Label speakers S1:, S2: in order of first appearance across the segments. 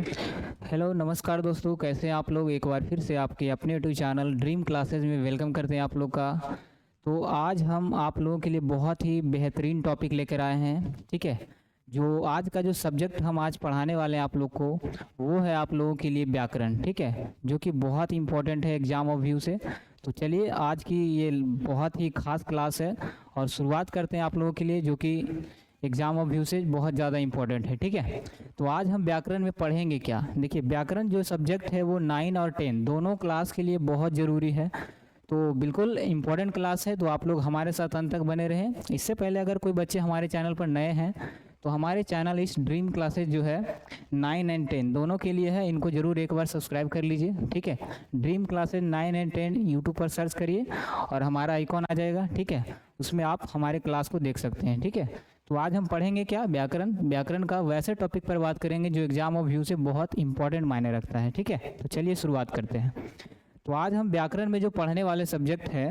S1: Hello नमस्कार दोस्तों, कैसे हैं आप लोग। एक बार फिर से आपके अपने यूट्यूब चैनल ड्रीम क्लासेस में वेलकम करते हैं आप लोग का। तो आज हम आप लोगों के लिए बहुत ही बेहतरीन टॉपिक लेकर आए हैं। ठीक है, जो आज का जो सब्जेक्ट हम आज पढ़ाने वाले हैं आप लोग को, वो है आप लोगों के लिए व्याकरण। ठीक है, जो कि बहुत ही इंपॉर्टेंट है एग्जाम ऑफ व्यू से। तो चलिए आज की ये बहुत ही खास क्लास है और शुरुआत करते हैं आप लोगों के लिए, जो कि एग्जाम ऑफ व्यू से बहुत ज़्यादा इंपॉर्टेंट है। ठीक है, तो आज हम व्याकरण में पढ़ेंगे क्या। देखिए, व्याकरण जो सब्जेक्ट है वो 9 और 10 दोनों क्लास के लिए बहुत ज़रूरी है। तो बिल्कुल इम्पोर्टेंट क्लास है, तो आप लोग हमारे साथ अंत तक बने रहें। इससे पहले अगर कोई बच्चे हमारे चैनल पर नए हैं तो हमारे चैनल इस ड्रीम क्लासेस जो है 9 एंड 10 दोनों के लिए है, इनको ज़रूर एक बार सब्सक्राइब कर लीजिए। ठीक है, ड्रीम क्लासेस 9 एंड 10 यूट्यूब पर सर्च करिए और हमारा आइकॉन आ जाएगा। ठीक है, उसमें आप हमारे क्लास को देख सकते हैं। ठीक है, तो आज हम पढ़ेंगे क्या, व्याकरण। व्याकरण का वैसे टॉपिक पर बात करेंगे जो एग्जाम ऑफ व्यू से बहुत इंपॉर्टेंट मायने रखता है। ठीक है, तो चलिए शुरुआत करते हैं। तो आज हम व्याकरण में जो पढ़ने वाले सब्जेक्ट है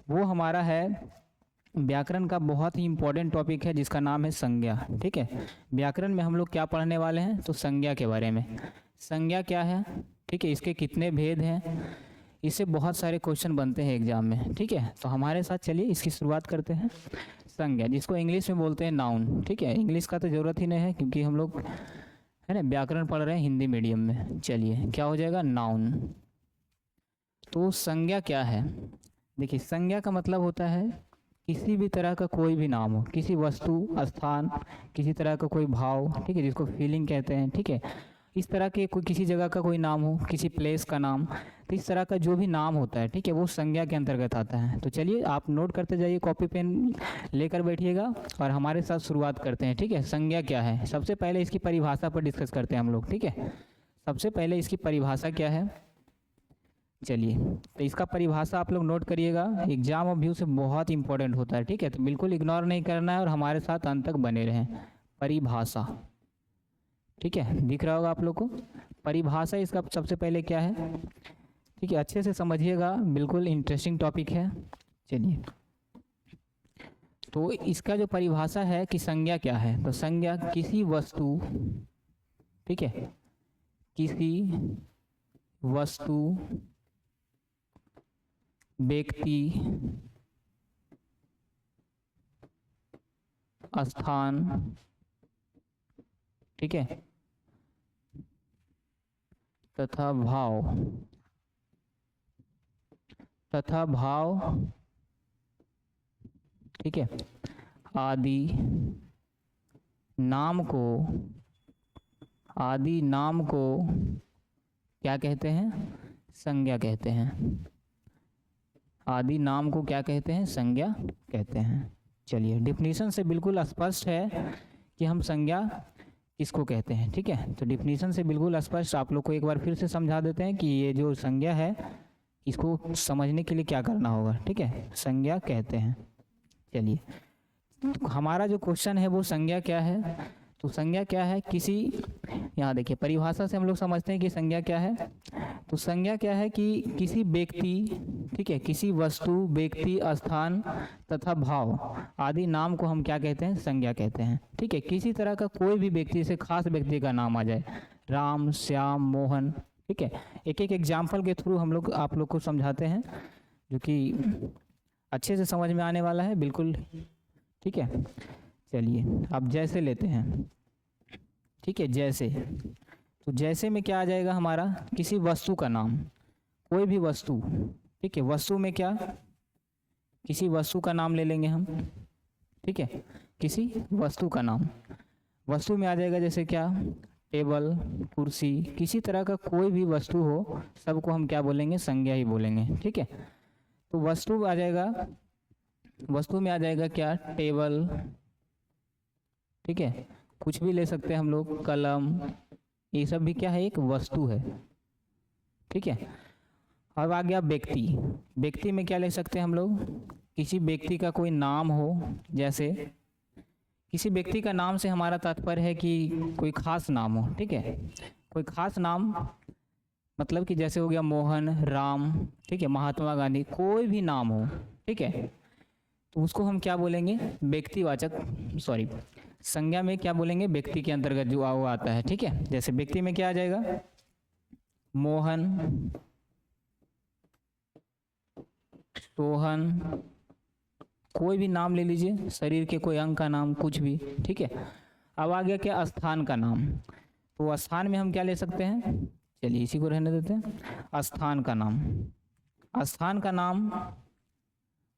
S1: वो हमारा है व्याकरण का बहुत ही इंपॉर्टेंट टॉपिक है जिसका नाम है संज्ञा। ठीक है, व्याकरण में हम लोग क्या पढ़ने वाले हैं, तो संज्ञा के बारे में। संज्ञा क्या है, ठीक है, इसके कितने भेद हैं, इससे बहुत सारे क्वेश्चन बनते हैं एग्जाम में। ठीक है, तो हमारे साथ चलिए इसकी शुरुआत करते हैं। संज्ञा, जिसको इंग्लिश में बोलते हैं नाउन। ठीक है, इंग्लिश का तो ज़रूरत ही नहीं है क्योंकि हम लोग है ना व्याकरण पढ़ रहे हैं हिंदी मीडियम में। चलिए क्या हो जाएगा, नाउन। तो संज्ञा क्या है, देखिए संज्ञा का मतलब होता है किसी भी तरह का कोई भी नाम हो, किसी वस्तु, स्थान, किसी तरह का कोई भाव। ठीक है, जिसको फीलिंग कहते हैं। ठीक है, इस तरह के कोई किसी जगह का कोई नाम हो, किसी प्लेस का नाम, तो इस तरह का जो भी नाम होता है, ठीक है, वो संज्ञा के अंतर्गत आता है। तो चलिए आप नोट करते जाइए, कॉपी पेन लेकर बैठिएगा और हमारे साथ शुरुआत करते हैं। ठीक है, संज्ञा क्या है, सबसे पहले इसकी परिभाषा पर डिस्कस करते हैं हम लोग। ठीक है, सबसे पहले इसकी परिभाषा क्या है, चलिए तो इसका परिभाषा आप लोग नोट करिएगा, एग्जाम ऑफ व्यू से बहुत इंपॉर्टेंट होता है। ठीक है, तो बिल्कुल इग्नोर नहीं करना है और हमारे साथ अंत तक बने रहें। परिभाषा, ठीक है, दिख रहा होगा आप लोग को। परिभाषा इसका सबसे पहले क्या है, ठीक है, अच्छे से समझिएगा, बिल्कुल इंटरेस्टिंग टॉपिक है। चलिए, तो इसका जो परिभाषा है कि संज्ञा क्या है, तो संज्ञा किसी वस्तु, ठीक है, किसी वस्तु, व्यक्ति, स्थान, ठीक है, तथा भाव, ठीक है, आदि नाम को क्या कहते हैं, संज्ञा कहते हैं। आदि नाम को क्या कहते हैं, संज्ञा कहते हैं। चलिए, डिफिनीशन से बिल्कुल स्पष्ट है कि हम संज्ञा किसको कहते हैं। ठीक है, तो डिफिनीशन से बिल्कुल स्पष्ट, आप लोग को एक बार फिर से समझा देते हैं कि ये जो संज्ञा है इसको समझने के लिए क्या करना होगा। ठीक है, संज्ञा कहते हैं। चलिए, तो हमारा जो क्वेश्चन है वो संज्ञा क्या है, तो संज्ञा क्या है किसी, यहाँ देखिए परिभाषा से हम लोग समझते हैं कि संज्ञा क्या है। तो संज्ञा क्या है कि किसी व्यक्ति, ठीक है, किसी वस्तु, व्यक्ति, स्थान तथा भाव आदि नाम को हम क्या कहते हैं, संज्ञा कहते हैं। ठीक है, किसी तरह का कोई भी व्यक्ति से खास व्यक्ति का नाम आ जाए, राम, श्याम, मोहन। ठीक है, एक एक एग्जाम्पल के थ्रू हम लोग आप लोग को समझाते हैं जो कि अच्छे से समझ में आने वाला है बिल्कुल। ठीक है, चलिए अब जैसे लेते हैं। ठीक है, जैसे, तो जैसे में क्या आ जाएगा हमारा, किसी वस्तु का नाम, कोई भी वस्तु। ठीक है, वस्तु में क्या, किसी वस्तु का नाम ले लेंगे हम। ठीक है, किसी वस्तु का नाम, वस्तु में आ जाएगा जैसे क्या, टेबल, कुर्सी, किसी तरह का कोई भी वस्तु हो सबको हम क्या बोलेंगे, संज्ञा ही बोलेंगे। ठीक है, तो वस्तु आ जाएगा, वस्तु में आ जाएगा क्या, टेबल, ठीक है, कुछ भी ले सकते हैं हम लोग, कलम, ये सब भी क्या है, एक वस्तु है। ठीक है, अब आ गया व्यक्ति। व्यक्ति में क्या ले सकते हैं हम लोग, किसी व्यक्ति का कोई नाम हो, जैसे किसी व्यक्ति का नाम से हमारा तात्पर्य है कि कोई खास नाम हो। ठीक है, कोई खास नाम मतलब कि जैसे हो गया मोहन, राम, ठीक है, महात्मा गांधी, कोई भी नाम हो। ठीक है, तो उसको हम क्या बोलेंगे, व्यक्तिवाचक, सॉरी, संज्ञा में क्या बोलेंगे, व्यक्ति के अंतर्गत जो वो आता है, ठीक है। जैसे व्यक्ति में क्या आ जाएगा, मोहन, सोहन, कोई भी नाम ले लीजिए, शरीर के कोई अंग का नाम, कुछ भी, ठीक है। अब आ गया क्या, स्थान का नाम। तो स्थान में हम क्या ले सकते हैं, चलिए इसी को रहने देते हैं। स्थान का नाम, स्थान का नाम,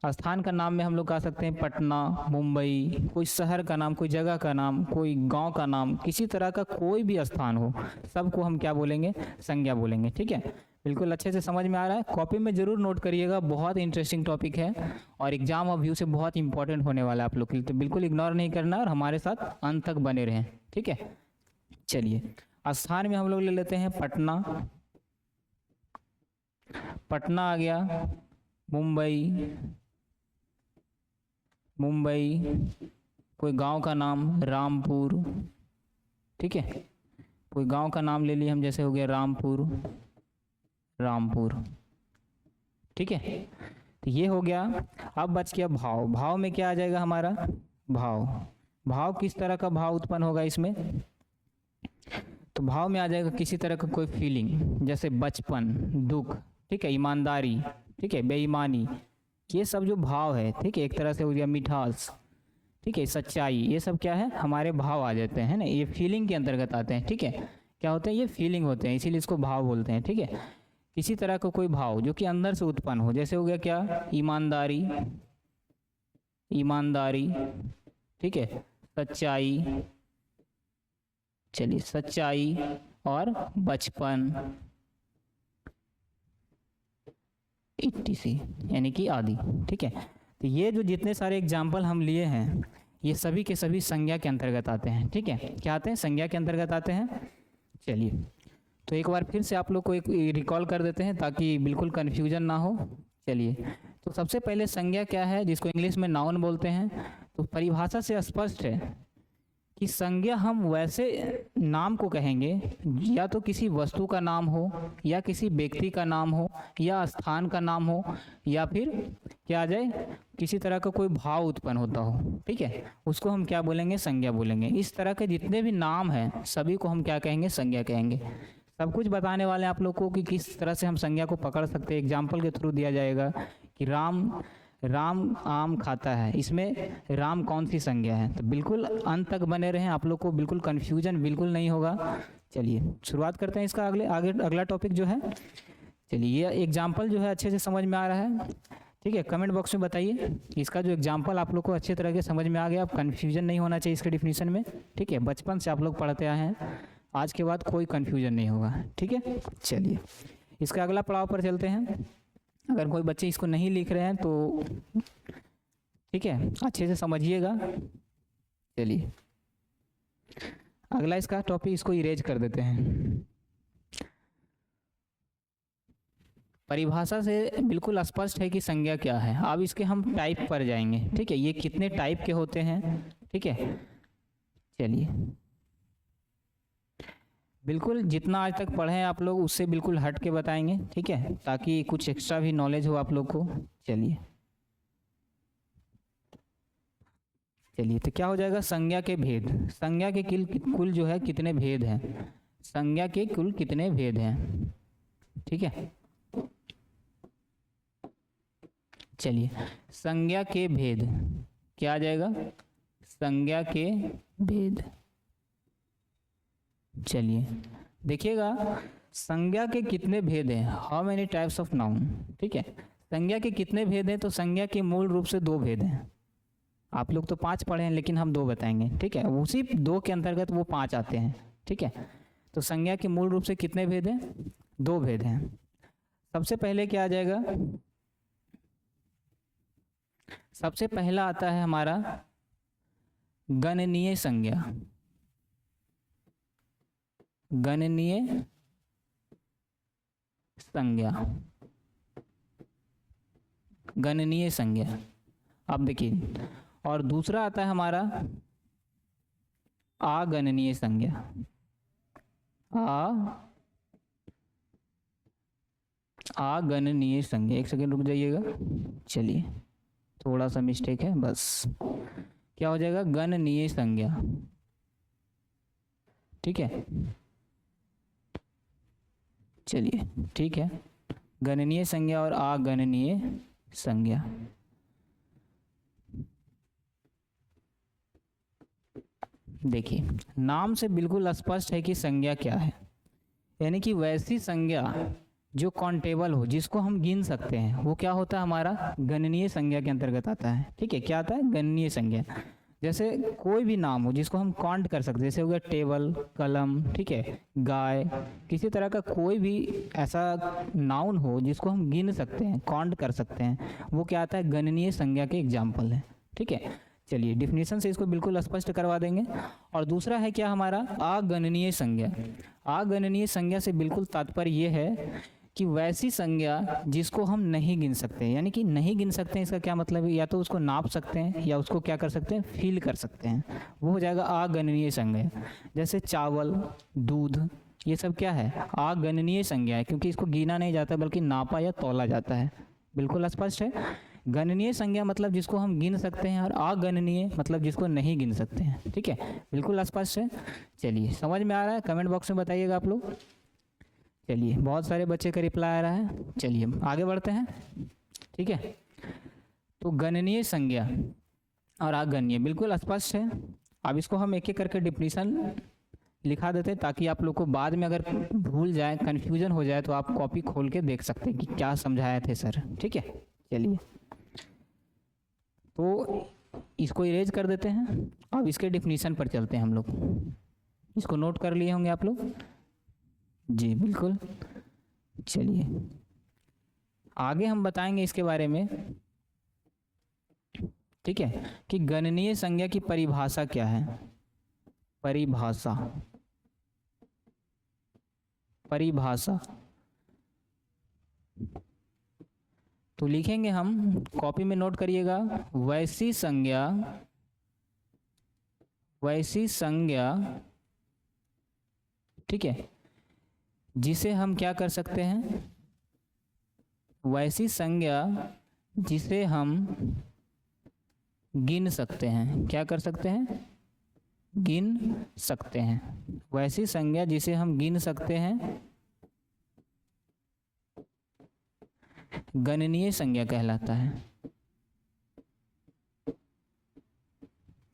S1: स्थान का नाम में हम लोग कह सकते हैं पटना, मुंबई, कोई शहर का नाम, कोई जगह का नाम, कोई गांव का नाम, किसी तरह का कोई भी स्थान हो, सबको हम क्या बोलेंगे, संज्ञा बोलेंगे, ठीक है। बिल्कुल अच्छे से समझ में आ रहा है, कॉपी में जरूर नोट करिएगा, बहुत इंटरेस्टिंग टॉपिक है और एग्जाम ऑफ व्यू से बहुत इंपॉर्टेंट होने वाला है आप लोग के लिए, तो बिल्कुल इग्नोर नहीं करना और हमारे साथ अंत तक बने रहें, ठीक है। चलिए स्थान में हम लोग ले लेते हैं पटना, पटना आ गया, मुंबई, मुंबई, कोई गांव का नाम रामपुर, ठीक है, कोई गांव का नाम ले लिए हम, जैसे हो गया रामपुर, रामपुर, ठीक है। तो ये हो गया। अब बच गया भाव, भाव में क्या आ जाएगा हमारा, भाव, भाव किस तरह का भाव उत्पन्न होगा इसमें, तो भाव में आ जाएगा किसी तरह का कोई फीलिंग, जैसे बचपन, दुख, ठीक है, ईमानदारी, ठीक है, बेईमानी, ये सब जो भाव है, ठीक है, एक तरह से हो गया मिठास, ठीक है, सच्चाई, ये सब क्या है, हमारे भाव आ जाते हैं ना, ये फीलिंग के अंतर्गत आते हैं, ठीक है। क्या होते हैं, ये फीलिंग होते हैं, इसीलिए इसको भाव बोलते हैं, ठीक है। किसी तरह का कोई भाव जो कि अंदर से उत्पन्न हो, जैसे हो गया क्या, ईमानदारी, ईमानदारी, ठीक है, सच्चाई, चलिए सच्चाई और बचपन, इट्टीसी यानी कि आदि, ठीक है। तो ये जो जितने सारे एग्जाम्पल हम लिए हैं, ये सभी के सभी संज्ञा के अंतर्गत आते हैं, ठीक है। क्या आते हैं, संज्ञा के अंतर्गत आते हैं। चलिए तो एक बार फिर से आप लोग को एक रिकॉल कर देते हैं ताकि बिल्कुल कन्फ्यूजन ना हो। चलिए तो सबसे पहले संज्ञा क्या है, जिसको इंग्लिश में नाउन बोलते हैं। तो परिभाषा से स्पष्ट है कि संज्ञा हम वैसे नाम को कहेंगे, या तो किसी वस्तु का नाम हो, या किसी व्यक्ति का नाम हो, या स्थान का नाम हो, या फिर क्या आ जाए, किसी तरह का कोई भाव उत्पन्न होता हो, ठीक है, उसको हम क्या बोलेंगे, संज्ञा बोलेंगे। इस तरह के जितने भी नाम हैं सभी को हम क्या कहेंगे, संज्ञा कहेंगे। सब कुछ बताने वाले हैं आप लोग को कि किस तरह से हम संज्ञा को पकड़ सकते हैं, एग्जाम्पल के थ्रू दिया जाएगा कि राम आम खाता है, इसमें राम कौन सी संज्ञा है। तो बिल्कुल अंत तक बने रहें, आप लोग को बिल्कुल कन्फ्यूजन बिल्कुल नहीं होगा। चलिए शुरुआत करते हैं इसका, अगला टॉपिक जो है। चलिए ये एग्जाम्पल जो है अच्छे से समझ में आ रहा है, ठीक है, कमेंट बॉक्स में बताइए इसका जो एग्जाम्पल आप लोग को अच्छे तरह के समझ में आ गया। आप कन्फ्यूजन नहीं होना चाहिए इसके डिफिनीशन में, ठीक है। बचपन से आप लोग पढ़ते आए हैं, आज के बाद कोई कन्फ्यूजन नहीं होगा, ठीक है। चलिए इसका अगला पड़ाव पर चलते हैं। अगर कोई बच्चे इसको नहीं लिख रहे हैं तो ठीक है, अच्छे से समझिएगा। चलिए अगला इसका टॉपिक, इसको इरेज कर देते हैं। परिभाषा से बिल्कुल स्पष्ट है कि संज्ञा क्या है। अब इसके हम टाइप पर जाएंगे, ठीक है, ये कितने टाइप के होते हैं, ठीक है। चलिए बिल्कुल जितना आज तक पढ़े हैं आप लोग उससे बिल्कुल हट के बताएंगे, ठीक है, ताकि कुछ एक्स्ट्रा भी नॉलेज हो आप लोग को। चलिए तो क्या हो जाएगा, संज्ञा के भेद। संज्ञा के कुल जो है कितने भेद हैं, संज्ञा के कुल कितने भेद हैं, ठीक है। चलिए संज्ञा के भेद क्या आ जाएगा, संज्ञा के भेद। चलिए देखिएगा संज्ञा के कितने भेद हैं, how many types of noun, ठीक है। संज्ञा के कितने भेद हैं, तो संज्ञा के मूल रूप से 2 भेद हैं। आप लोग तो 5 पढ़े हैं लेकिन हम 2 बताएंगे, ठीक है, उसी 2 के अंतर्गत वो 5 आते हैं, ठीक है। तो संज्ञा के मूल रूप से कितने भेद हैं, 2 भेद हैं। सबसे पहले क्या आ जाएगा, सबसे पहला आता है हमारा गणनीय संज्ञा। गणनीय संज्ञा, गणनीय संज्ञा। अब देखिए, और दूसरा आता है हमारा अगणनीय संज्ञा। अगणनीय संज्ञा, एक सेकंड रुक जाइएगा। चलिए थोड़ा सा मिस्टेक है बस, क्या हो जाएगा, गणनीय संज्ञा। ठीक है, चलिए ठीक है, गणनीय संज्ञा और अगणनीय संज्ञा। देखिए नाम से बिल्कुल स्पष्ट है कि संज्ञा क्या है, यानी कि वैसी संज्ञा जो काउंटेबल हो, जिसको हम गिन सकते हैं, वो क्या होता है, हमारा गणनीय संज्ञा के अंतर्गत आता है। ठीक है, क्या आता है, गणनीय संज्ञा। जैसे कोई भी नाम हो जिसको हम काउंट कर सकते हैं, जैसे हो गया टेबल, कलम, ठीक है, गाय, किसी तरह का कोई भी ऐसा नाउन हो जिसको हम गिन सकते हैं, काउंट कर सकते हैं, वो क्या आता है, गणनीय संज्ञा के एग्जाम्पल है। ठीक है, चलिए डिफिनीशन से इसको बिल्कुल स्पष्ट करवा देंगे। और दूसरा है क्या हमारा, अगणनीय संज्ञा। अगणनीय संज्ञा से बिल्कुल तात्पर्य ये है कि वैसी संज्ञा जिसको हम नहीं गिन सकते, यानी कि नहीं गिन सकते हैं, इसका क्या मतलब है, या तो उसको नाप सकते हैं या उसको क्या कर सकते हैं, फील कर सकते हैं, वो हो जाएगा अगणनीय संज्ञा। जैसे चावल, दूध, ये सब क्या है, अगणनीय संज्ञा है, क्योंकि इसको गिना नहीं जाता बल्कि नापा या तौला जाता है। बिल्कुल स्पष्ट है। गणनीय संज्ञा मतलब जिसको हम गिन सकते हैं, और अगणनीय मतलब जिसको नहीं गिन सकते हैं। ठीक है, बिल्कुल स्पष्ट है। चलिए समझ में आ रहा है, कमेंट बॉक्स में बताइएगा आप लोग। चलिए बहुत सारे बच्चे का रिप्लाई आ रहा है, चलिए आगे बढ़ते हैं। ठीक है, तो गणनीय संज्ञा और अगणनीय बिल्कुल स्पष्ट है। अब इसको हम एक एक करके डिफिनीशन लिखा देते हैं, ताकि आप लोग को बाद में अगर भूल जाए, कन्फ्यूजन हो जाए, तो आप कॉपी खोल के देख सकते हैं कि क्या समझाए थे सर। ठीक है, चलिए तो इसको इरेज कर देते हैं। अब इसके डिफिनीशन पर चलते हैं हम लोग। इसको नोट कर लिए होंगे आप लोग जी, बिल्कुल। चलिए आगे हम बताएंगे इसके बारे में, ठीक है, कि गणनीय संज्ञा की परिभाषा क्या है। परिभाषा, परिभाषा तो लिखेंगे हम, कॉपी में नोट करिएगा, वैसी संज्ञा, वैसी संज्ञा, ठीक है, जिसे हम क्या कर सकते हैं, वैसी संज्ञा जिसे हम गिन सकते हैं। क्या कर सकते हैं, गिन सकते हैं। वैसी संज्ञा जिसे हम गिन सकते हैं गणनीय संज्ञा कहलाता है।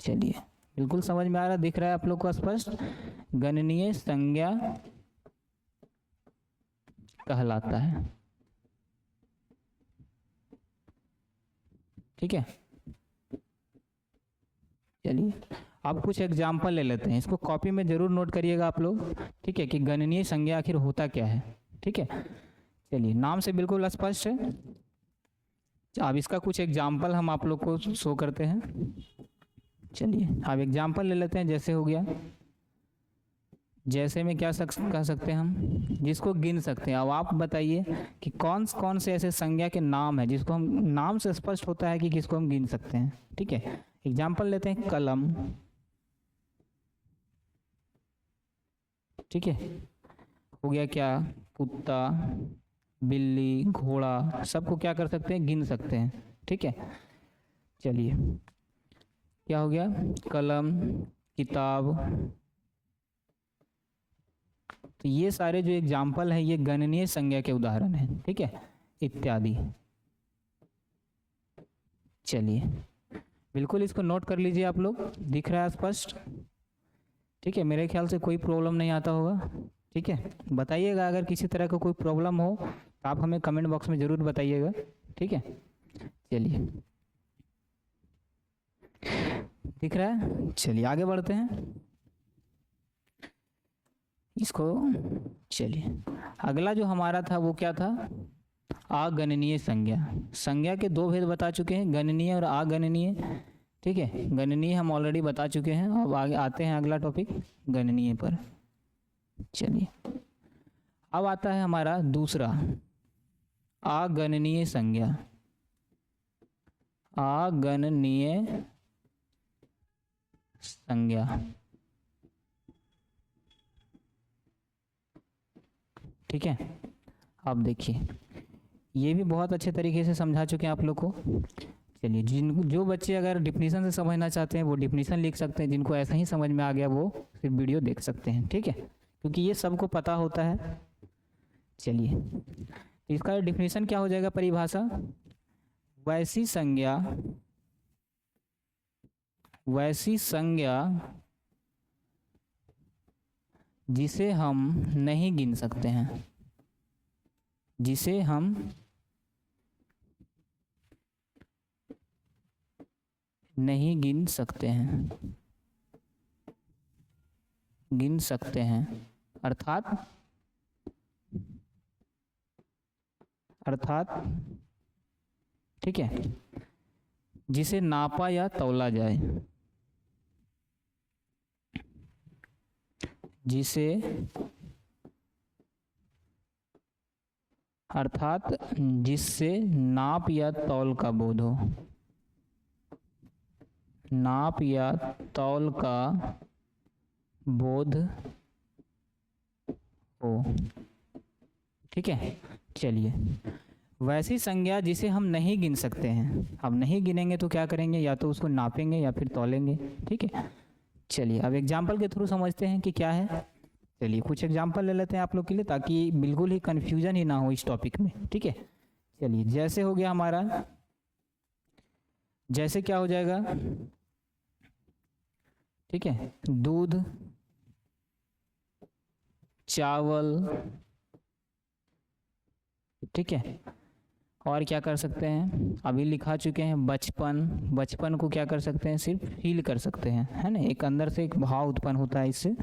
S1: चलिए बिल्कुल समझ में आ रहा, दिख रहा है आप लोग को स्पष्ट, गणनीय संज्ञा कहलाता है। ठीक है, चलिए अब कुछ एग्जाम्पल ले लेते हैं, इसको कॉपी में जरूर नोट करिएगा आप लोग। ठीक है, कि गणनीय संज्ञा आखिर होता क्या है। ठीक है, चलिए नाम से बिल्कुल स्पष्ट है। अब इसका कुछ एग्जाम्पल हम आप लोग को शो करते हैं। चलिए अब एग्जाम्पल ले लेते हैं, जैसे हो गया, जैसे में क्या कह सकते हैं हम, जिसको गिन सकते हैं। अब आप बताइए कि कौन कौन से ऐसे संज्ञा के नाम है जिसको हम, नाम से स्पष्ट होता है कि किसको हम गिन सकते हैं। ठीक है, एग्जाम्पल लेते हैं, कलम, ठीक है, हो गया क्या, कुत्ता, बिल्ली, घोड़ा, सबको क्या कर सकते हैं, गिन सकते हैं। ठीक है, चलिए क्या हो गया, कलम, किताब, तो ये सारे जो एग्जाम्पल हैं ये गणनीय संज्ञा के उदाहरण हैं। ठीक है, इत्यादि। चलिए बिल्कुल इसको नोट कर लीजिए आप लोग, दिख रहा है स्पष्ट। ठीक है, मेरे ख्याल से कोई प्रॉब्लम नहीं आता होगा। ठीक है, बताइएगा अगर किसी तरह का कोई प्रॉब्लम हो तो आप हमें कमेंट बॉक्स में ज़रूर बताइएगा। ठीक है, चलिए दिख रहा है, चलिए आगे बढ़ते हैं इसको। चलिए अगला जो हमारा था वो क्या था, अगणनीय संज्ञा। संज्ञा के दो भेद बता चुके हैं, गणनीय और अगणनीय। ठीक है, गणनीय हम ऑलरेडी बता चुके हैं। अब आगे आते हैं अगला टॉपिक, गणनीय पर। चलिए अब आता है हमारा दूसरा, अगणनीय संज्ञा। अगणनीय संज्ञा, ठीक है। अब देखिए ये भी बहुत अच्छे तरीके से समझा चुके हैं आप लोग को। चलिए, जो बच्चे अगर डिफिनीशन से समझना चाहते हैं वो डिफिनीशन लिख सकते हैं, जिनको ऐसा ही समझ में आ गया वो सिर्फ वीडियो देख सकते हैं, ठीक है, क्योंकि ये सबको पता होता है। चलिए, तो इसका डिफिनीशन क्या हो जाएगा, परिभाषा, वैसी संज्ञा जिसे हम नहीं गिन सकते हैं, जिसे हम नहीं गिन सकते हैं, अर्थात ठीक है, जिसे नापा या तौला जाए, जिससे नाप या तौल का बोध हो, नाप या तौल का बोध हो, ठीक है। चलिए, वैसी संज्ञा जिसे हम नहीं गिन सकते हैं, अब नहीं गिनेंगे तो क्या करेंगे, या तो उसको नापेंगे या फिर तौलेंगे, ठीक है। चलिए, अब एग्जाम्पल के थ्रू समझते हैं कि क्या है। चलिए, कुछ एग्जाम्पल ले लेते हैं आप लोग के लिए, ताकि बिल्कुल ही कन्फ्यूजन ही ना हो इस टॉपिक में, ठीक है। चलिए, जैसे हो गया हमारा, जैसे क्या हो जाएगा, ठीक है, दूध, चावल, ठीक है, और क्या कर सकते हैं, अभी लिखा चुके हैं बचपन को क्या कर सकते हैं, सिर्फ फील कर सकते हैं, है ना, एक अंदर से एक भाव उत्पन्न होता है इससे।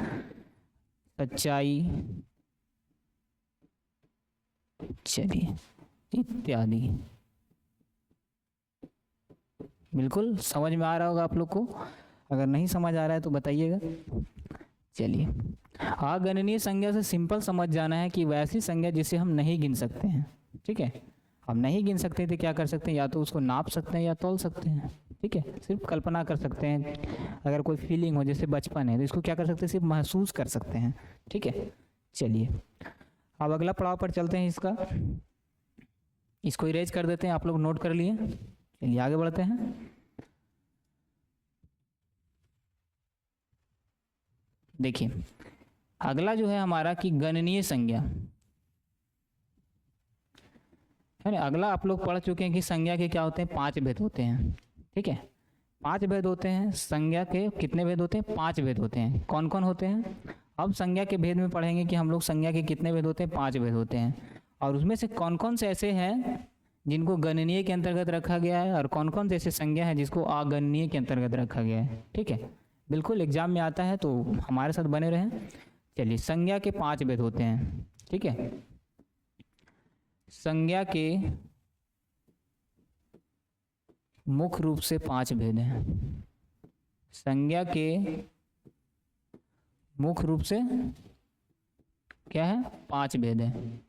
S1: सच्चाई, चलिए, इत्यादि। बिल्कुल समझ में आ रहा होगा आप लोग को, अगर नहीं समझ आ रहा है तो बताइएगा। चलिए, अगणनीय संज्ञा से सिंपल समझ जाना है कि वैसी संज्ञा जिसे हम नहीं गिन सकते हैं, ठीक है। हम नहीं गिन सकते तो क्या कर सकते हैं, या तो उसको नाप सकते हैं या तौल सकते हैं, ठीक है, सिर्फ कल्पना कर सकते हैं। अगर कोई फीलिंग हो, जैसे बचपन है, तो इसको क्या कर सकते हैं, सिर्फ महसूस कर सकते हैं, ठीक है। चलिए, अब अगला पड़ाव पर चलते हैं इसका, इसको इरेज कर देते हैं, आप लोग नोट कर लिए। चलिए, आगे बढ़ते हैं। देखिए, अगला जो है हमारा कि गणनीय संज्ञा, है ना। अगला आप लोग पढ़ चुके हैं कि संज्ञा के क्या होते हैं, 5 भेद होते हैं, ठीक है। 5 भेद होते हैं संज्ञा के, कितने भेद होते हैं, 5 भेद होते हैं। कौन कौन होते हैं, अब संज्ञा के भेद में पढ़ेंगे कि हम लोग संज्ञा के कितने भेद होते हैं, 5 भेद होते हैं, और उसमें से कौन कौन से ऐसे हैं जिनको गणनीय के अंतर्गत रखा गया है, और कौन कौन से ऐसे संज्ञा है जिसको अगणनीय के अंतर्गत रखा गया है, ठीक है। बिल्कुल एग्जाम में आता है, तो हमारे साथ बने रहें। चलिए, संज्ञा के 5 भेद होते हैं, ठीक है। संज्ञा के मुख्य रूप से 5 भेद हैं। संज्ञा के मुख्य रूप से क्या है, 5 भेद हैं।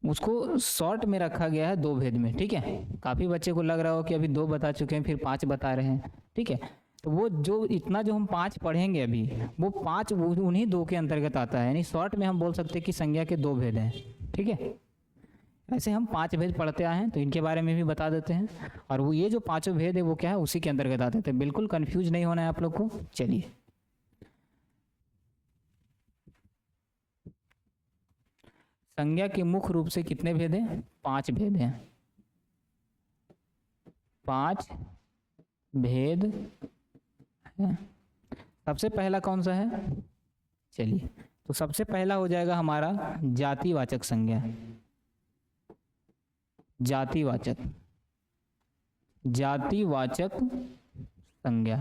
S1: उसको शॉर्ट में रखा गया है 2 भेद में, ठीक है। काफ़ी बच्चे को लग रहा हो कि अभी 2 बता चुके हैं, फिर 5 बता रहे हैं, ठीक है। तो वो जो इतना जो हम 5 पढ़ेंगे अभी, वो 5 उन्हीं 2 के अंतर्गत आता है, यानी शॉर्ट में हम बोल सकते हैं कि संज्ञा के 2 भेद हैं, ठीक है। ऐसे हम 5 भेद पढ़ते आए हैं, तो इनके बारे में भी बता देते हैं, और वो ये जो 5 भेद है वो क्या है, उसी के अंतर्गत आते थे। बिल्कुल कंफ्यूज नहीं होना है आप लोग को। चलिए, संज्ञा के मुख्य रूप से कितने भेद हैं, 5 भेद हैं। 5 भेद हैं। सबसे पहला कौन सा है, चलिए, तो सबसे पहला हो जाएगा हमारा जातिवाचक संज्ञा। जातिवाचक संज्ञा,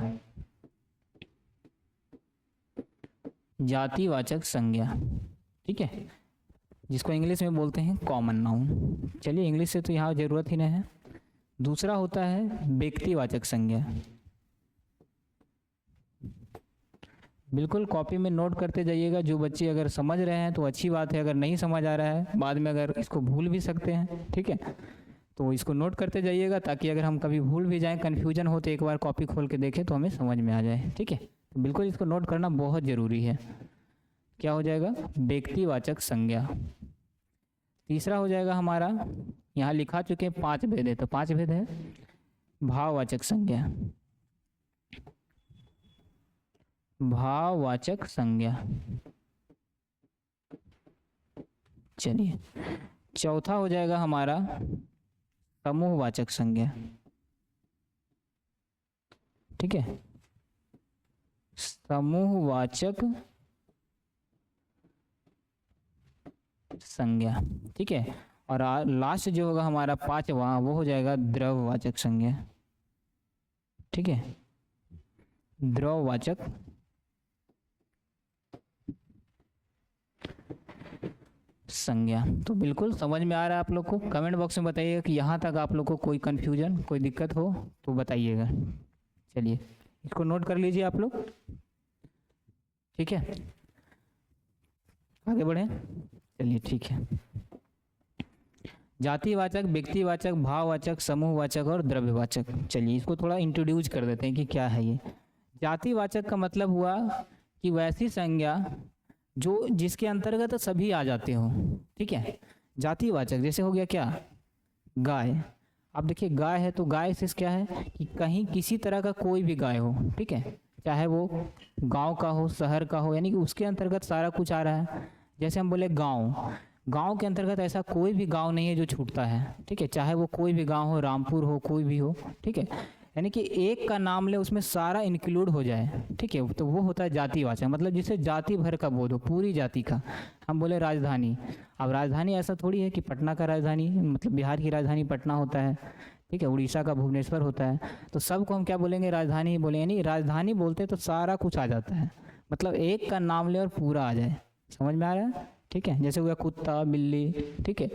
S1: जातिवाचक संज्ञा, ठीक है, जिसको इंग्लिश में बोलते हैं कॉमन नाउन। चलिए, इंग्लिश से तो यहाँ ज़रूरत ही नहीं है। दूसरा होता है व्यक्तिवाचक संज्ञा। बिल्कुल कॉपी में नोट करते जाइएगा। जो बच्चे अगर समझ रहे हैं तो अच्छी बात है, अगर नहीं समझ आ रहा है बाद में अगर इसको भूल भी सकते हैं, ठीक है, तो इसको नोट करते जाइएगा, ताकि अगर हम कभी भूल भी जाएं, कन्फ्यूजन हो, तो एक बार कॉपी खोल के देखें तो हमें समझ में आ जाए, ठीक है। तो बिल्कुल इसको नोट करना बहुत ज़रूरी है। क्या हो जाएगा, व्यक्तिवाचक संज्ञा। तीसरा हो जाएगा हमारा, यहाँ लिखा चुके हैं 5 भेद है, तो 5 भेद है भाववाचक संज्ञा, भाववाचक संज्ञा। चलिए चौथा हो जाएगा हमारा समूहवाचक संज्ञा। ठीक है, समूहवाचक संज्ञा। ठीक है, और लास्ट जो होगा हमारा पांचवा वो हो जाएगा द्रववाचक संज्ञा। ठीक है, द्रववाचक संज्ञा। तो बिल्कुल समझ में आ रहा है आप लोग को? कमेंट बॉक्स में बताइएगा कि यहाँ तक आप लोग को कोई कन्फ्यूजन, कोई दिक्कत हो तो बताइएगा। चलिए इसको नोट कर लीजिए आप लोग। ठीक है, आगे बढ़ें। चलिए ठीक है, जातिवाचक, व्यक्तिवाचक, भाववाचक, समूहवाचक और द्रव्यवाचक। चलिए इसको थोड़ा इंट्रोड्यूस कर देते हैं कि क्या है ये। जातिवाचक का मतलब हुआ कि वैसी संज्ञा जो जिसके अंतर्गत सभी आ जाते हो। ठीक है, जातिवाचक जैसे हो गया क्या, गाय। अब देखिए गाय है तो गाय से क्या है कि कहीं किसी तरह का कोई भी गाय हो। ठीक है, चाहे वो गांव का हो, शहर का हो, यानी कि उसके अंतर्गत सारा कुछ आ रहा है। जैसे हम बोले गांव, गांव के अंतर्गत ऐसा कोई भी गांव नहीं है जो छूटता है। ठीक है, चाहे वो कोई भी गांव हो, रामपुर हो, कोई भी हो। ठीक है, यानी कि एक का नाम ले उसमें सारा इंक्लूड हो जाए। ठीक है, तो वो होता है जातिवाचक, मतलब जिसे जाति भर का बोध हो, पूरी जाति का। हम बोले राजधानी, अब राजधानी ऐसा थोड़ी है कि पटना का राजधानी, मतलब बिहार की राजधानी पटना होता है। ठीक है, उड़ीसा का भुवनेश्वर होता है। तो सबको हम क्या बोलेंगे, राजधानी बोले, यानी राजधानी बोलते तो सारा कुछ आ जाता है। मतलब एक का नाम ले और पूरा आ जाए। समझ में आ रहा है? ठीक है, जैसे हुआ कुत्ता, बिल्ली। ठीक है,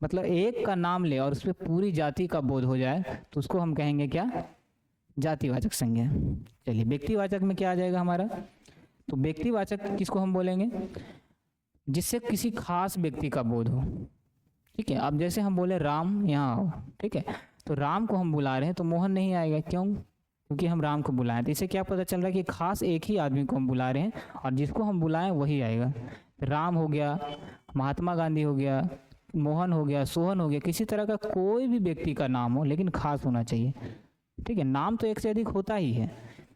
S1: मतलब एक का नाम ले और उसपे पूरी जाति का बोध हो जाए तो उसको हम कहेंगे क्या, जातिवाचक संज्ञा। चलिए व्यक्तिवाचक में क्या आ जाएगा हमारा, तो व्यक्तिवाचक किसको हम बोलेंगे, जिससे किसी खास व्यक्ति का बोध हो। ठीक है, अब जैसे हम बोले राम यहाँ आओ। ठीक है, तो राम को हम बुला रहे हैं तो मोहन नहीं आएगा, क्यों, क्योंकि हम राम को बुलाएं। तो इससे क्या पता चल रहा है कि खास एक ही आदमी को हम बुला रहे हैं और जिसको हम बुलाएं वही आएगा। राम हो गया, महात्मा गांधी हो गया, मोहन हो गया, सोहन हो गया, किसी तरह का कोई भी व्यक्ति का नाम हो लेकिन खास होना चाहिए। ठीक है, नाम तो एक से अधिक होता ही है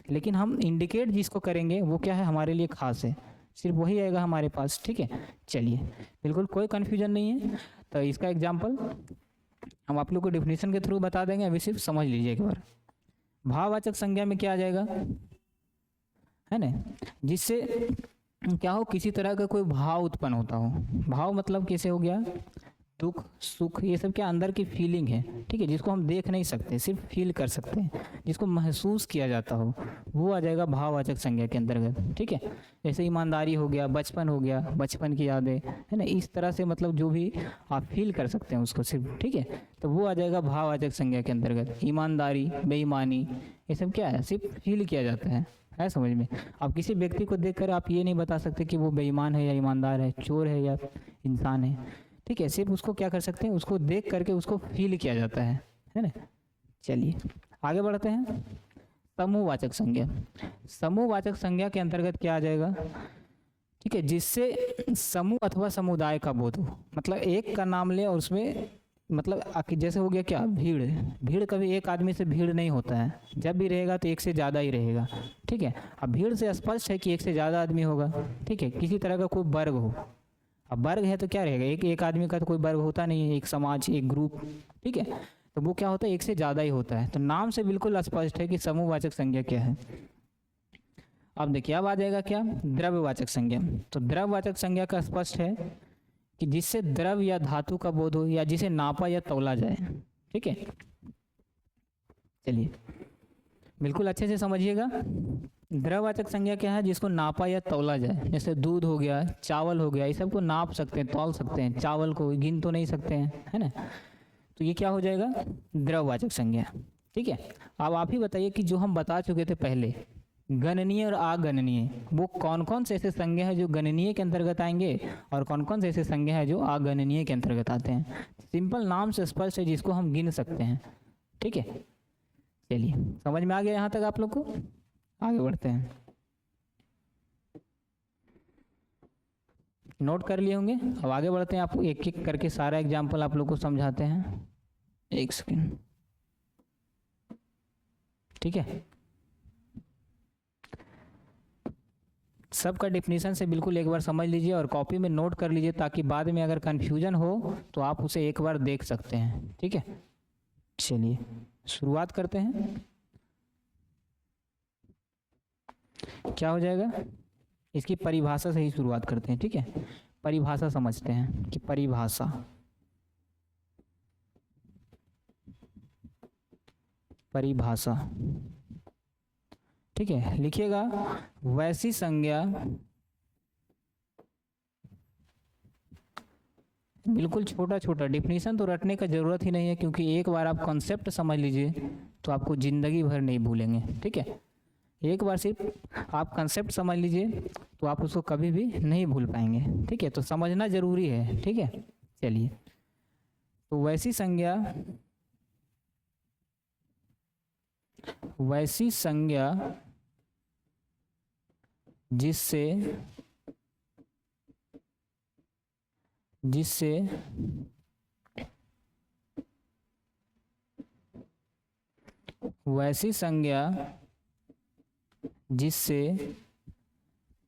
S1: लेकिन हम इंडिकेट जिसको करेंगे वो क्या है, हमारे लिए खास है, सिर्फ वही आएगा हमारे पास। ठीक है, चलिए बिल्कुल कोई कन्फ्यूजन नहीं है। तो इसका एग्जाम्पल हम आप लोग को डेफिनेशन के थ्रू बता देंगे, अभी सिर्फ समझ लीजिए एक बार। भाववाचक संज्ञा में क्या आ जाएगा, है ना, जिससे क्या हो, किसी तरह का कोई भाव उत्पन्न होता हो। भाव मतलब कैसे हो गया, दुख, सुख, ये सब क्या अंदर की फीलिंग है। ठीक है, जिसको हम देख नहीं सकते, सिर्फ फील कर सकते हैं, जिसको महसूस किया जाता हो, वो आ जाएगा भाववाचक संज्ञा के अंतर्गत। ठीक है, जैसे ईमानदारी हो गया, बचपन हो गया, बचपन की यादें, है ना, इस तरह से मतलब जो भी आप फील कर सकते हैं उसको सिर्फ। ठीक है, तो वो आ जाएगा भाववाचक संज्ञा के अंतर्गत। ईमानदारी, बेईमानी, ये सब क्या है, सिर्फ फील किया जाता है समझ में। आप किसी व्यक्ति को देखकर आप ये नहीं बता सकते कि वो बेईमान है या ईमानदार है, चोर है या इंसान है। ठीक है, सिर्फ उसको क्या कर सकते हैं, उसको देख करके उसको फील किया जाता है ना। चलिए आगे बढ़ते हैं। समूहवाचक संज्ञा, समूहवाचक संज्ञा के अंतर्गत क्या आ जाएगा, ठीक है, जिससे समूह अथवा समुदाय का बोध हो। मतलब एक का नाम ले और उसमें मतलब जैसे हो गया क्या, भीड़। भीड़ कभी एक आदमी से भीड़ नहीं होता है, जब भी रहेगा तो एक से ज़्यादा ही रहेगा। ठीक है, अब भीड़ से स्पष्ट है कि एक से ज़्यादा आदमी होगा। ठीक है, किसी तरह का कोई वर्ग हो, अब वर्ग है तो क्या रहेगा, एक आदमी का तो कोई वर्ग होता नहीं है, एक समाज, एक ग्रुप। ठीक है, तो वो क्या होता है, एक से ज़्यादा ही होता है। तो नाम से बिल्कुल स्पष्ट है कि समूहवाचक संज्ञा क्या है। अब देखिए अब आ जाएगा क्या, द्रव्यवाचक संज्ञा। तो द्रव्यवाचक संज्ञा का स्पष्ट है कि जिससे द्रव या धातु का बोध हो या जिसे नापा या तौला जाए। ठीक है, चलिए बिल्कुल अच्छे से समझिएगा। द्रववाचक संज्ञा क्या है, जिसको नापा या तौला जाए। जैसे दूध हो गया, चावल हो गया, ये सबको नाप सकते हैं, तौल सकते हैं। चावल को गिन तो नहीं सकते हैं, है ना। तो ये क्या हो जाएगा, द्रववाचक संज्ञा। ठीक है, अब आप ही बताइए कि जो हम बता चुके थे पहले, गणनीय और अगणनीय, वो कौन कौन से ऐसे संज्ञा है जो गणनीय के अंतर्गत आएंगे और कौन कौन से ऐसे संज्ञा है जो अगणनीय के अंतर्गत आते हैं। सिंपल नाम से स्पष्ट है, जिसको हम गिन सकते हैं। ठीक है, चलिए समझ में आ गया यहाँ तक आप लोग को, आगे बढ़ते हैं। नोट कर लिए होंगे, अब आगे बढ़ते हैं। आपको एक एक करके सारा एग्जाम्पल आप लोग को समझाते हैं। एक सेकेंड, ठीक है, सबका डेफिनेशन से बिल्कुल एक बार समझ लीजिए और कॉपी में नोट कर लीजिए, ताकि बाद में अगर कन्फ्यूजन हो तो आप उसे एक बार देख सकते हैं। ठीक है, चलिए शुरुआत करते हैं। क्या हो जाएगा, इसकी परिभाषा से ही शुरुआत करते हैं। ठीक है, परिभाषा समझते हैं कि परिभाषा, परिभाषा, ठीक है, लिखिएगा वैसी संज्ञा, बिल्कुल छोटा छोटा, डेफिनेशन तो रटने का जरूरत ही नहीं है, क्योंकि एक बार आप कॉन्सेप्ट समझ लीजिए तो आपको जिंदगी भर नहीं भूलेंगे। ठीक है, एक बार सिर्फ आप कंसेप्ट समझ लीजिए तो आप उसको कभी भी नहीं भूल पाएंगे। ठीक है, तो समझना जरूरी है। ठीक है, चलिए, तो वैसी संज्ञा, वैसी संज्ञा जिससे, जिससे वैसी संज्ञा जिससे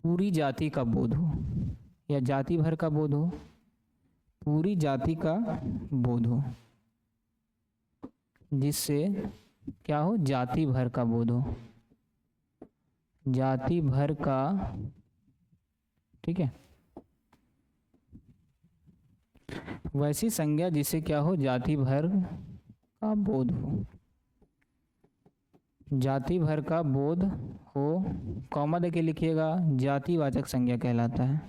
S1: पूरी जाति का बोध हो, या जाति भर का बोध हो, पूरी जाति का बोध हो, जिससे क्या हो, जाति भर का बोध हो, जाति भर का, ठीक है, वैसी संज्ञा जिससे क्या हो, जाति भर का बोध हो, जाति भर का बोध हो, कॉमा देके लिखिएगा, जातिवाचक संज्ञा कहलाता है,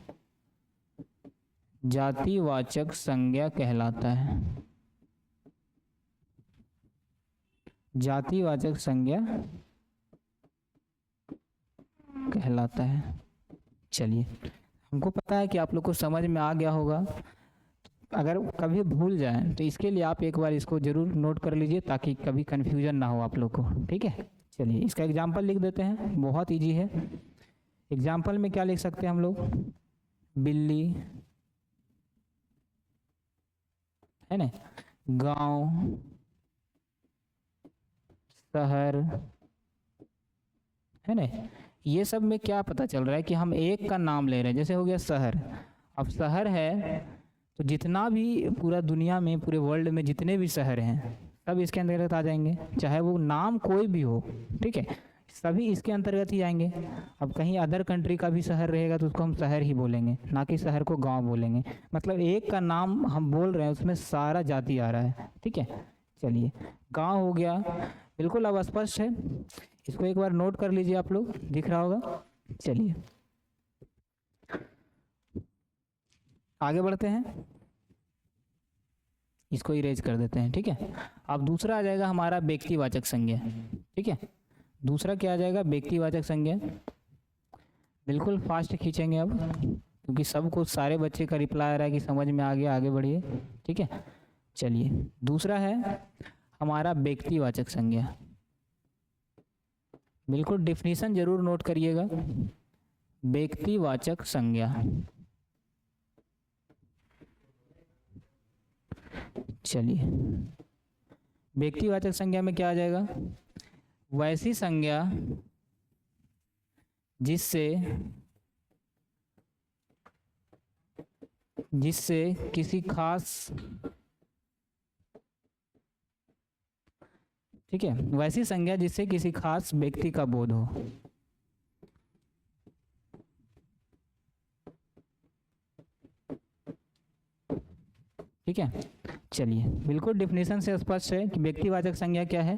S1: जातिवाचक संज्ञा कहलाता है, जातिवाचक संज्ञा कहलाता है। चलिए, हमको पता है कि आप लोग को समझ में आ गया होगा, अगर कभी भूल जाए तो इसके लिए आप एक बार इसको जरूर नोट कर लीजिए, ताकि कभी कन्फ्यूजन ना हो आप लोग को। ठीक है, चलिए इसका एग्जाम्पल लिख देते हैं, बहुत इजी है। एग्जाम्पल में क्या लिख सकते हैं हम लोग, बिल्ली, है ना, गांव, शहर, है ना, ये सब में क्या पता चल रहा है कि हम एक का नाम ले रहे हैं। जैसे हो गया शहर, अब शहर है तो जितना भी पूरा दुनिया में, पूरे वर्ल्ड में जितने भी शहर हैं सब इसके अंतर्गत आ जाएंगे, चाहे वो नाम कोई भी हो। ठीक है, सभी इसके अंतर्गत ही आएंगे। अब कहीं अदर कंट्री का भी शहर रहेगा तो उसको हम शहर ही बोलेंगे, ना कि शहर को गांव बोलेंगे। मतलब एक का नाम हम बोल रहे हैं, उसमें सारा जाति आ रहा है। ठीक है, चलिए गांव हो गया, बिल्कुल अब स्पष्ट है, इसको एक बार नोट कर लीजिए, आप लोग दिख रहा होगा। चलिए आगे बढ़ते हैं, इसको इरेज कर देते हैं। ठीक है, अब दूसरा आ जाएगा हमारा व्यक्तिवाचक संज्ञा। ठीक है, दूसरा क्या आ जाएगा, व्यक्तिवाचक संज्ञा। बिल्कुल फास्ट खींचेंगे अब, क्योंकि सबको, सारे बच्चे का रिप्लाई आ रहा है कि समझ में आ गया, आगे बढ़िए। ठीक है, चलिए दूसरा है हमारा व्यक्तिवाचक संज्ञा। बिल्कुल डेफिनेशन जरूर नोट करिएगा, व्यक्तिवाचक संज्ञा। चलिए, व्यक्तिवाचक संज्ञा में क्या आ जाएगा, वैसी संज्ञा जिससे, जिससे किसी खास, ठीक है, वैसी संज्ञा जिससे किसी खास व्यक्ति का बोध हो। ठीक है, चलिए बिल्कुल डेफिनेशन से स्पष्ट है कि व्यक्तिवाचक संज्ञा क्या है,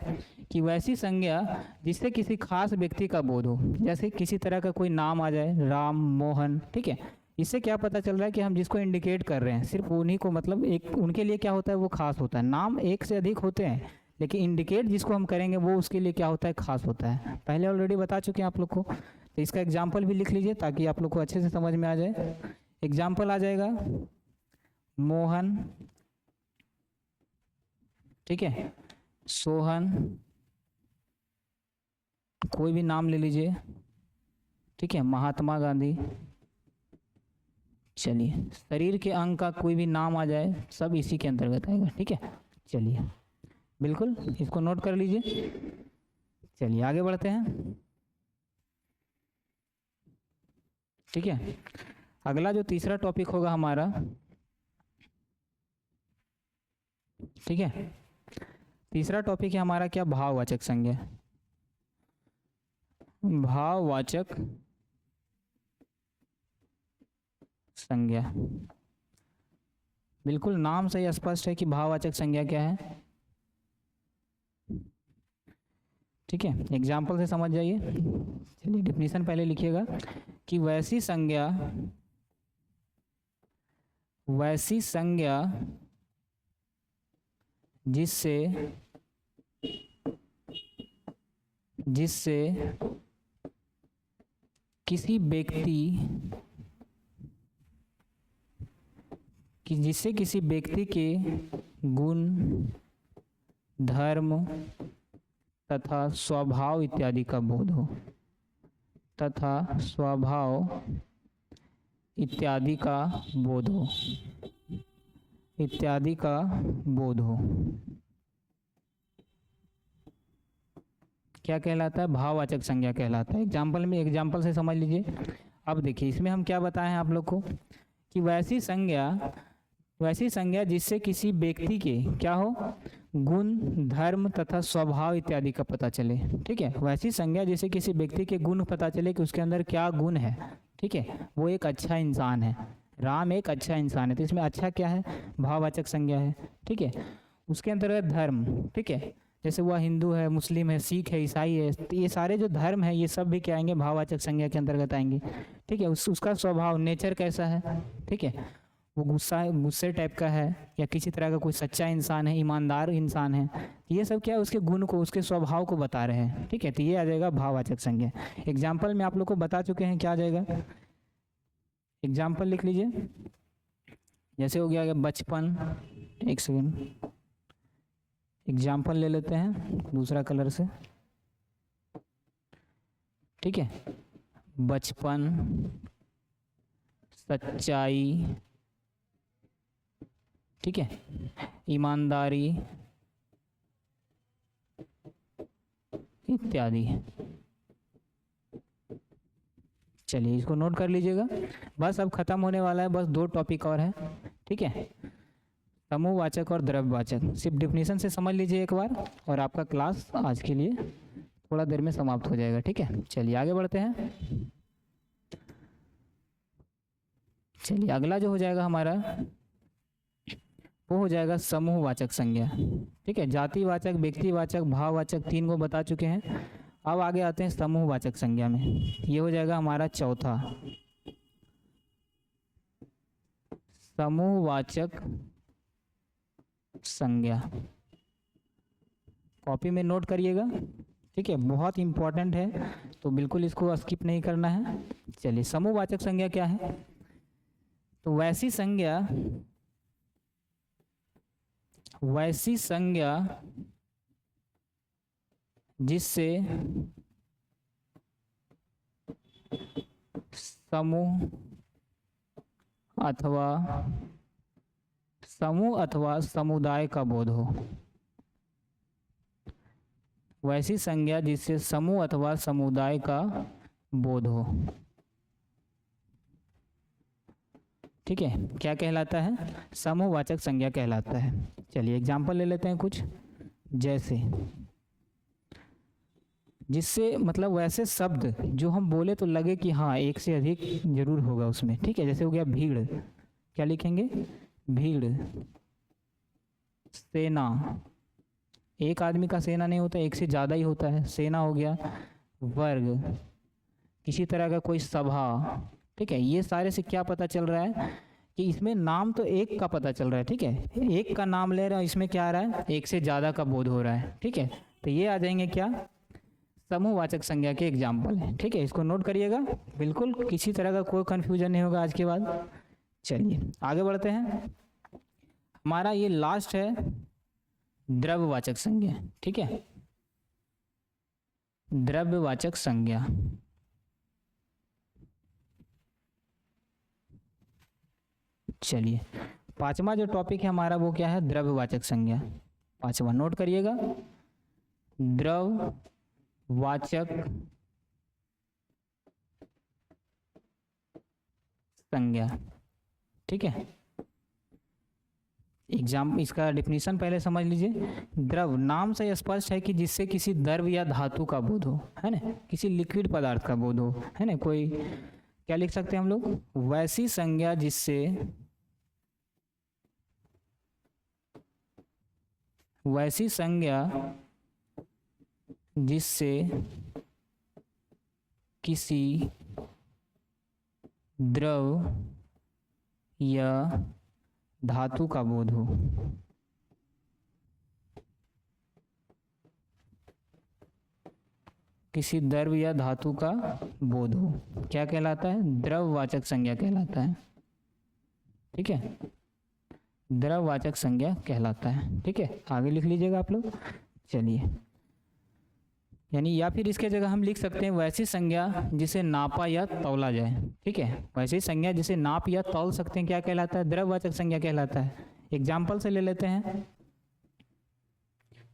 S1: कि वैसी संज्ञा जिससे किसी खास व्यक्ति का बोध हो। जैसे किसी तरह का कोई नाम आ जाए, राम, मोहन, ठीक है, इससे क्या पता चल रहा है कि हम जिसको इंडिकेट कर रहे हैं सिर्फ उन्हीं को, मतलब एक उनके लिए क्या होता है, वो खास होता है। नाम एक से अधिक होते हैं, लेकिन इंडिकेट जिसको हम करेंगे वो उसके लिए क्या होता है, खास होता है। पहले ऑलरेडी बता चुके हैं आप लोग को, तो इसका एग्जाम्पल भी लिख लीजिए ताकि आप लोग को अच्छे से समझ में आ जाए। एग्जाम्पल आ जाएगा मोहन, ठीक है, सोहन, कोई भी नाम ले लीजिए। ठीक है, महात्मा गांधी। चलिए, शरीर के अंग का कोई भी नाम आ जाए, सब इसी के अंतर्गत आएगा। ठीक है, चलिए बिल्कुल इसको नोट कर लीजिए। चलिए आगे बढ़ते हैं। ठीक है, अगला जो तीसरा टॉपिक होगा हमारा, ठीक है, तीसरा टॉपिक है हमारा क्या, भाववाचक संज्ञा। भाववाचक संज्ञा, बिल्कुल नाम से ही स्पष्ट है कि भाववाचक संज्ञा क्या है। ठीक है, एग्जाम्पल से समझ जाइए। चलिए डिफिनीशन पहले लिखिएगा कि वैसी संज्ञा जिससे किसी व्यक्ति के गुण, धर्म तथा स्वभाव इत्यादि का बोध हो, इत्यादि का बोध हो, क्या कहलाता है, भाववाचक संज्ञा कहलाता है। एग्जाम्पल से समझ लीजिए। अब देखिए इसमें हम क्या बताए हैं आप लोग को कि वैसी संज्ञा जिससे किसी व्यक्ति के क्या हो, गुण, धर्म तथा स्वभाव इत्यादि का पता चले। ठीक है, वैसी संज्ञा जिससे किसी व्यक्ति के गुण पता चले कि उसके अंदर क्या गुण है। ठीक है, वो एक अच्छा इंसान है, राम एक अच्छा इंसान है, तो इसमें अच्छा क्या है, भाववाचक संज्ञा है। ठीक है, उसके अंतर्गत धर्म, ठीक है, जैसे वह हिंदू है, मुस्लिम है, सिख है, ईसाई है, तो ये सारे जो धर्म है ये सब भी क्या आएंगे, भाववाचक संज्ञा के अंतर्गत आएंगे। ठीक है, उसका स्वभाव, नेचर कैसा है। ठीक है, वो गुस्से टाइप का है या किसी तरह का कोई सच्चा इंसान है, ईमानदार इंसान है, ये सब क्या है, उसके गुण को, उसके स्वभाव को बता रहे हैं। ठीक है, तो ये आ जाएगा भाववाचक संज्ञा। एग्जाम्पल में आप लोग को बता चुके हैं क्या आ जाएगा, एग्जाम्पल लिख लीजिए। जैसे हो गया बचपन, एक सेकेंड एग्जाम्पल ले लेते हैं दूसरा कलर से। ठीक है, बचपन, सच्चाई, ठीक है, ईमानदारी इत्यादि। चलिए इसको नोट कर लीजिएगा। बस अब खत्म होने वाला है, बस 2 टॉपिक और है। ठीक है, समूहवाचक और द्रव्यवाचक, सिर्फ डिफिनीशन से समझ लीजिए एक बार, और आपका क्लास आज के लिए थोड़ा देर में समाप्त हो जाएगा। ठीक है, चलिए आगे बढ़ते हैं। चलिए अगला जो हो जाएगा हमारा, वो हो जाएगा समूहवाचक संज्ञा। ठीक है, जातिवाचक, व्यक्तिवाचक, भाववाचक 3 को बता चुके हैं। अब आगे आते हैं समूहवाचक संज्ञा में। ये हो जाएगा हमारा चौथा, समूहवाचक संज्ञा। कॉपी में नोट करिएगा। ठीक है, बहुत इंपॉर्टेंट है, तो बिल्कुल इसको स्किप नहीं करना है। चलिए समूहवाचक संज्ञा क्या है, तो वैसी संज्ञा जिससे समूह अथवा समुदाय का बोध हो, वैसी संज्ञा जिससे समूह अथवा समुदाय का बोध हो। ठीक है, क्या कहलाता है, समूहवाचक संज्ञा कहलाता है। चलिए एग्जाम्पल ले लेते हैं कुछ, जैसे जिससे मतलब वैसे शब्द जो हम बोले तो लगे कि हाँ एक से अधिक जरूर होगा उसमें। ठीक है, जैसे हो गया भीड़, क्या लिखेंगे, भीड़, सेना, एक आदमी का सेना नहीं होता, एक से ज़्यादा ही होता है, सेना हो गया। वर्ग, किसी तरह का कोई सभा। ठीक है, ये सारे से क्या पता चल रहा है कि इसमें नाम तो एक का पता चल रहा है। ठीक है, एक का नाम ले रहा है, इसमें क्या आ रहा है, एक से ज़्यादा का बोध हो रहा है। ठीक है, तो ये आ जाएंगे क्या, समूहवाचक संज्ञा के एग्जाम्पल है। ठीक है, इसको नोट करिएगा, बिल्कुल किसी तरह का कोई कन्फ्यूजन नहीं होगा आज के बाद। चलिए आगे बढ़ते हैं। हमारा ये लास्ट है द्रव्यवाचक संज्ञा। ठीक है, द्रव्यवाचक संज्ञा, चलिए 5वां जो टॉपिक है हमारा वो क्या है, द्रव्यवाचक संज्ञा। 5वां नोट करिएगा, वाचक संज्ञा। ठीक है, इसका डेफिनेशन पहले समझ लीजिए। द्रव नाम से स्पष्ट है कि जिससे किसी द्रव या धातु का बोध हो, है ना, किसी लिक्विड पदार्थ का बोध हो, है ना। कोई क्या लिख सकते हैं हम लोग, वैसी संज्ञा जिससे किसी द्रव या धातु का बोध हो। किसी द्रव या धातु का बोध हो क्या कहलाता है, द्रववाचक संज्ञा कहलाता है। ठीक है, द्रववाचक संज्ञा कहलाता है। ठीक है, आगे लिख लीजिएगा आप लोग। चलिए, यानी या फिर इसके जगह हम लिख सकते हैं वैसी संज्ञा जिसे नापा या तौला जाए। ठीक है, वैसी संज्ञा जिसे नाप या तौल सकते हैं क्या कहलाता है, द्रववाचक संज्ञा कहलाता है। एग्जाम्पल से ले लेते हैं।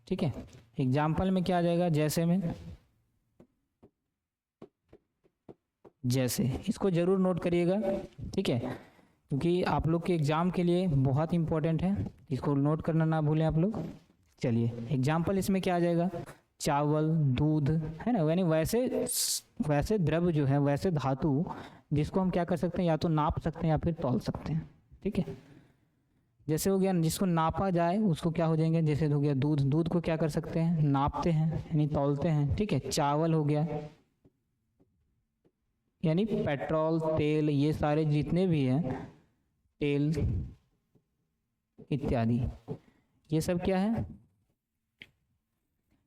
S1: ठीक है, एग्जाम्पल में क्या आ जाएगा, जैसे में, जैसे, इसको जरूर नोट करिएगा। ठीक है, क्योंकि आप लोग के एग्जाम के लिए बहुत इंपॉर्टेंट है, इसको नोट करना ना भूलें आप लोग। चलिए, एग्जाम्पल इसमें क्या आ जाएगा, चावल, दूध, है ना। यानी वैसे द्रव जो है, वैसे धातु जिसको हम क्या कर सकते हैं, या तो नाप सकते हैं या फिर तौल सकते हैं। ठीक है, जैसे हो गया जिसको नापा जाए उसको क्या हो जाएंगे, जैसे हो गया दूध, दूध को क्या कर सकते हैं, नापते हैं यानी तौलते हैं। ठीक है, चावल हो गया, यानी पेट्रोल, तेल, ये सारे जितने भी हैं, तेल इत्यादि, ये सब क्या है,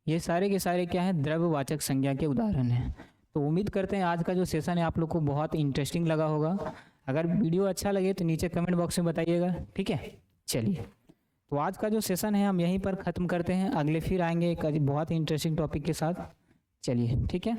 S1: ये सारे के सारे क्या हैं, द्रव्यवाचक संज्ञा के उदाहरण हैं। तो उम्मीद करते हैं आज का जो सेशन है आप लोग को बहुत इंटरेस्टिंग लगा होगा। अगर वीडियो अच्छा लगे तो नीचे कमेंट बॉक्स में बताइएगा। ठीक है, चलिए, तो आज का जो सेशन है हम यहीं पर ख़त्म करते हैं। अगले फिर आएंगे एक बहुत ही इंटरेस्टिंग टॉपिक के साथ। चलिए, ठीक है।